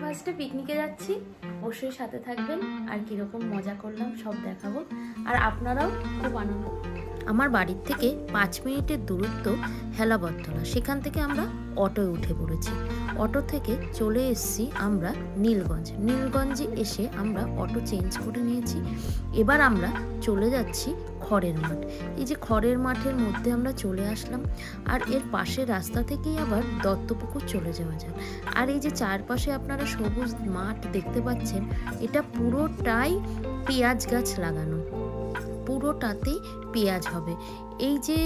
ফার্স্টে পিকনিকে যাচ্ছি, অবশ্যই সাথে থাকবেন। আর কীরকম মজা করলাম সব দেখাবো, আর আপনারাও খুব আনন্দ। আমার বাড়ির থেকে 5 মিনিটের দূরত্ব হেলাবরতলা, সেখান থেকে আমরা অটোয় উঠে পড়েছি। অটো থেকে চলে এসেছি আমরা নীলগঞ্জে এসে আমরা অটো চেঞ্জ করে নিয়েছি। এবার আমরা চলে যাচ্ছি খড়ের মাঠ। এই যে খড়ের মাঠের মধ্যে আমরা চলে আসলাম, আর এর পাশের রাস্তা থেকেই আবার দত্তপুকুর চলে যাওয়া যায়। আর এই যে চারপাশে আপনারা সবুজ মাঠ দেখতে পাচ্ছেন, এটা পুরোটাই পেঁয়াজ গাছ লাগানো, পুরোটাতেই পেঁয়াজ হবে। এই যে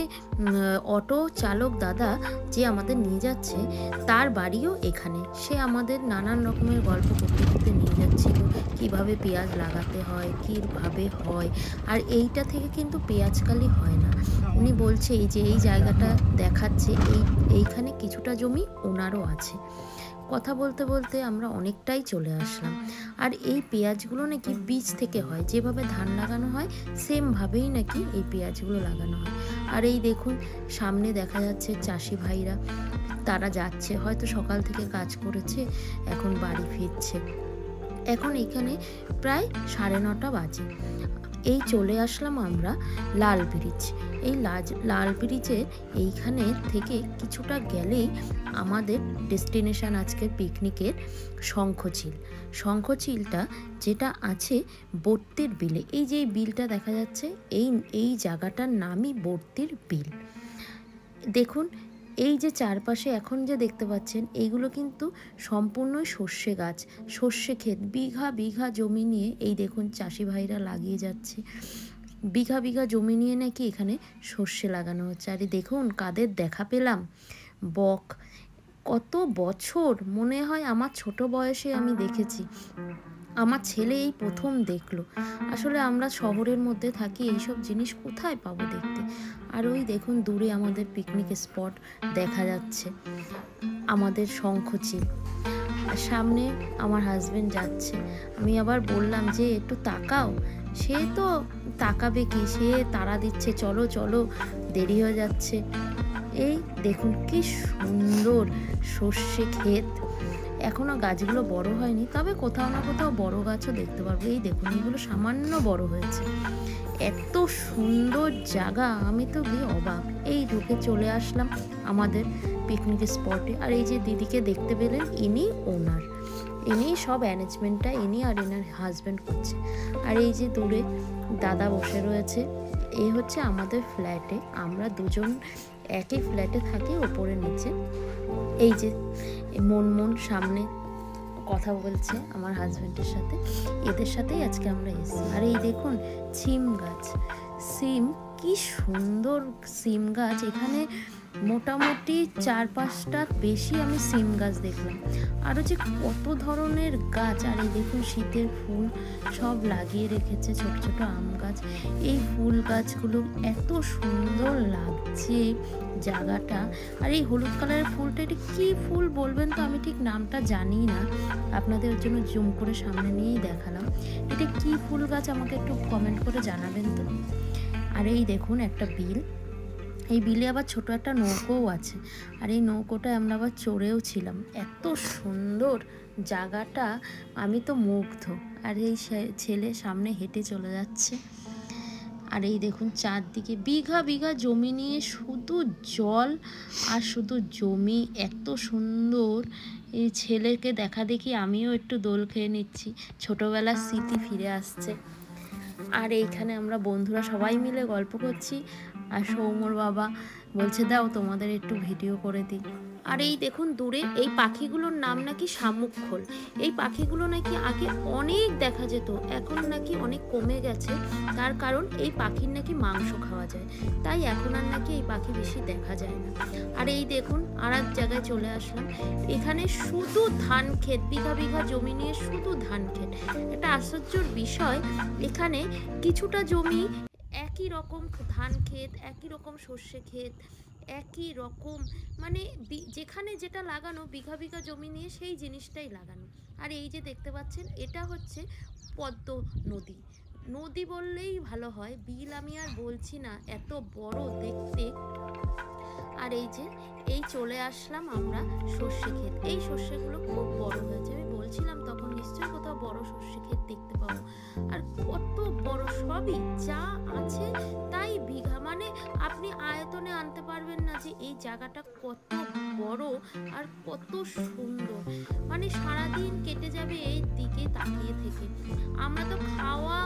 অটো চালক দাদা যে আমাদের নিয়ে যাচ্ছে, তার বাড়িও এখানে। সে আমাদের নানান রকমের গল্প করতে করতে নিয়ে যাচ্ছিল, কিভাবে পেঁয়াজ লাগাতে হয়, কীভাবে হয়। আর এইটা থেকে কিন্তু পেঁয়াজকালি হয় না। উনি বলছে এই যে এই জায়গাটা দেখাচ্ছে, এইখানে কিছুটা জমি ওনারও আছে। কথা বলতে বলতে আমরা অনেকটাই চলে আসলাম। আর এই পেঁয়াজগুলো নাকি বীজ থেকে হয়, যেভাবে ধান লাগানো হয় সেমভাবেই নাকি এই পেঁয়াজগুলো লাগানো হয়। আর এই দেখুন সামনে দেখা যাচ্ছে চাষি ভাইরা, তারা যাচ্ছে, হয়তো সকাল থেকে কাজ করেছে, এখন বাড়ি ফিরছে। এখন এখানে প্রায় 9:30 বাজে। এই চলে আসলাম আমরা লাল ব্রিজ। এই লাল ব্রিজের এইখানে থেকে কিছুটা গেলেই আমাদের ডেস্টিনেশন আজকের পিকনিকের শঙ্খচিলটা, যেটা আছে বর্তির বিলে। এই যে বিলটা দেখা যাচ্ছে, এই জায়গাটার নামই বর্তির বিল। দেখুন এই যে চারপাশে এখন যে দেখতে পাচ্ছেন, এইগুলো কিন্তু সম্পূর্ণই সর্ষে গাছ, সর্ষে ক্ষেত। বিঘা বিঘা জমি নিয়ে এই দেখুন চাষি ভাইরা লাগিয়ে যাচ্ছে। বিঘা বিঘা জমি নিয়ে নাকি এখানে সর্ষে লাগানো হচ্ছে। আর দেখুন কাদের দেখা পেলাম, বক। কত বছর, মনে হয় আমার ছোট বয়সে আমি দেখেছি, আমার ছেলে এই প্রথম দেখলো। আসলে আমরা শহরের মধ্যে থাকি, এইসব জিনিস কোথায় পাবো দেখতে। আর ওই দেখুন দূরে আমাদের পিকনিক স্পট দেখা যাচ্ছে, আমাদের শঙ্খচিল। সামনে আমার হাজবেন্ড যাচ্ছে, আমি আবার বললাম যে একটু তাকাও। সে তো তাকাবে কি, সে তাড়া দিচ্ছে চলো চলো, দেরি হয়ে যাচ্ছে। এই দেখুন কি সুন্দর সর্ষে ক্ষেত। এখনো গাছগুলো বড় হয়নি, তবে কোথাও না কোথাও বড় গাছও দেখতে পারবো। এই দেখুন এগুলো সামান্য বড় হয়েছে। এত সুন্দর জায়গা, আমি তো গিয়ে অবাক। এই ঢুকে চলে আসলাম আমাদের পিকনিক স্পটে। আর এই যে দিদিকে দেখতে পেলেন, ইনি ওনার, ইনি সব অ্যারেঞ্জমেন্টটা ইনি আর এনার হাজব্যান্ড করছে। আর এই যে দূরে দাদা বসে রয়েছে, এই হচ্ছে আমাদের ফ্ল্যাটে। আমরা দুজন একই ফ্ল্যাটে থাকি, ওপরে নিচে। এই যে মন সামনে কথা বলছে আমার হাজব্যান্ডের সাথে, এদের সাথেই আজকে আমরা এসেছি। আর এই দেখুন সিম গাছ, কি সুন্দর সিম গাছ। এখানে মোটামুটি 4-5টা বেশি আমি সিম গাছ দেখলাম। আরও যে কত ধরনের গাছ। আর এই দেখুন শীতের ফুল সব লাগিয়ে রেখেছে, ছোট ছোট আম গাছ। এই ফুল গাছগুলো এত সুন্দর লাগছে জায়গাটা। আর এই হলুদ কালারের ফুলটা, এটা কি ফুল বলবেন তো, আমি ঠিক নামটা জানি না, আপনাদের জন্য জুম করে সামনে নিয়েই দেখালাম। এটা কি ফুল গাছ আমাকে একটু কমেন্ট করে জানাবেন তো। আর এই দেখুন একটা বিল, এই বিলে আবার ছোট একটা নৌকোও আছে। আর এই নৌকোটায় আমরা আবার চড়েও ছিলাম। এত সুন্দর জায়গাটা, আমি তো মুগ্ধ। আর এই ছেলে সামনে হেঁটে চলে যাচ্ছে। আর এই দেখুন চারদিকে বিঘা বিঘা জমি নিয়ে শুধু জল আর শুধু জমি, এত সুন্দর। এই ছেলেকে দেখা দেখি আমিও একটু দোল খেয়ে নিচ্ছি, ছোটোবেলার স্মৃতি ফিরে আসছে। আর এইখানে আমরা বন্ধুরা সবাই মিলে গল্প করছি। আর সৌম্যর বাবা বলছে দাও তোমাদের একটু ভিডিও করে দিই। আর এই দেখুন দূরে এই পাখিগুলোর নাম নাকি শামুকখোল। এই পাখিগুলো নাকি আগে অনেক দেখা যেত, এখন নাকি অনেক কমে গেছে। তার কারণ এই পাখির নাকি মাংস খাওয়া যায়, তাই এখন আর নাকি এই পাখি বেশি দেখা যায় না। আর এই দেখুন আর এক জায়গায় চলে আসলাম, এখানে শুধু ধান ক্ষেত, বিঘা বিঘা জমি নিয়ে শুধু ধান ক্ষেত। এটা আশ্চর্যের বিষয়, এখানে কিছুটা জমি একই রকম ধান ক্ষেত, একই রকম সর্ষে ক্ষেত, একই রকম, মানে যেখানে যেটা লাগানো বিঘা বিঘা জমি নিয়ে সেই জিনিসটাই লাগানো। আর এই যে দেখতে পাচ্ছেন, এটা হচ্ছে পদ্ম নদী বললেই ভালো হয়, বিল আমি আর বলছি না, এত বড় দেখতে। আর এই যে এই চলে আসলাম আমরা সর্ষে ক্ষেত। এই সর্ষেগুলো খুব বড় হয়েছে, আমি বলছি ছিলাম তখন নিশ্চয়ই কোথাও বড় সর্ষে ক্ষেত দেখতে পাবো। আর কত বড়, সবই যা আছে তাই বিঘা, মানে আপনি আয়তনে আনতে পারবেন না যে এই জায়গাটা কত বড় আর কত সুন্দর। মানে সারাদিন কেটে যাবে এই দিকে তাকিয়ে থেকে। আমরা তো খাওয়া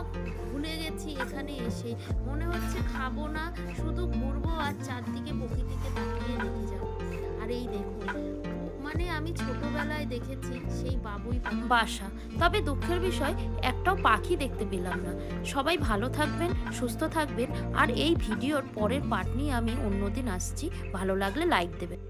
ভুলে গেছি এখানে এসে, মনে হচ্ছে খাবো না, শুধু ঘুরবো আর চারদিকে প্রকৃতিকে তাকিয়ে রেখে যাবো। আর এই দেখুন, মানে আমি ছোটবেলায় দেখেছি সেই বাবুই বাসা, তবে দুঃখের বিষয় একটাও পাখি দেখতে পেলাম না। সবাই ভালো থাকবেন, সুস্থ থাকবেন, আর এই ভিডিওর পরের পার্ট নিয়ে আমি অন্যদিন আসছি। ভালো লাগলে লাইক দেবেন।